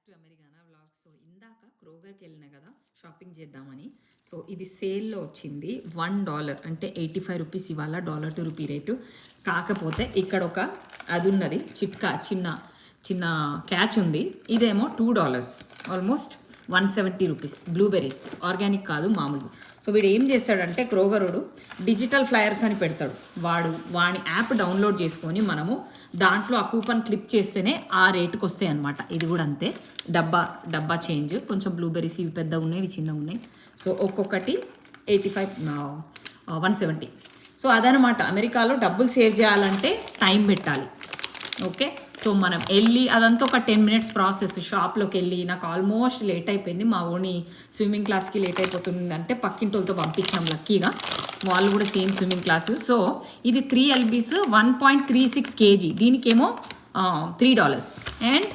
To అమెరికానా vlog. So ఇందాక క్రోగర్కి వెళ్ళినా కదా షాపింగ్ చేద్దామని. సో ఇది సేల్లో వచ్చింది $1 అంటే 85 రూపీస్ ఇవాళ $2 రేటు. కాకపోతే ఇక్కడ ఒక అది ఉన్నది చిట్కా, చిన్న చిన్న క్యాచ్ ఉంది. ఇదేమో $2 ఆల్మోస్ట్ 170 రూపీస్. బ్లూబెర్రీస్ ఆర్గానిక్ కాదు, మామూలు. సో వీడు ఏం చేస్తాడంటే క్రోగరుడు డిజిటల్ ఫ్లయర్స్ అని పెడతాడు. వాడి యాప్ డౌన్లోడ్ చేసుకొని మనము దాంట్లో ఆ కూపన్ క్లిక్ చేస్తేనే ఆ రేటుకి వస్తాయి అనమాట. ఇది కూడా అంతే, డబ్బా చేంజ్. కొంచెం బ్లూబెర్రీస్ ఇవి పెద్దగా ఉన్నాయి, ఇవి చిన్నగా ఉన్నాయి. సో ఒక్కొక్కటి 85 170. సో అదనమాట, అమెరికాలో డబ్బులు సేవ్ చేయాలంటే టైం పెట్టాలి. ఓకే, సో మనం వెళ్ళి అదంతా ఒక 10 minutes ప్రాసెస్. షాప్లోకి వెళ్ళి నాకు ఆల్మోస్ట్ లేట్ అయిపోయింది. మా ఓని స్విమ్మింగ్ క్లాస్కి లేట్ అయిపోతుంది అంటే పక్కింటోళ్ళతో పంపించినాం లక్కీగా, వాళ్ళు కూడా సేమ్ స్విమ్మింగ్ క్లాసు. సో ఇది 3 LBs 1.36 kg, దీనికేమో $3 అండ్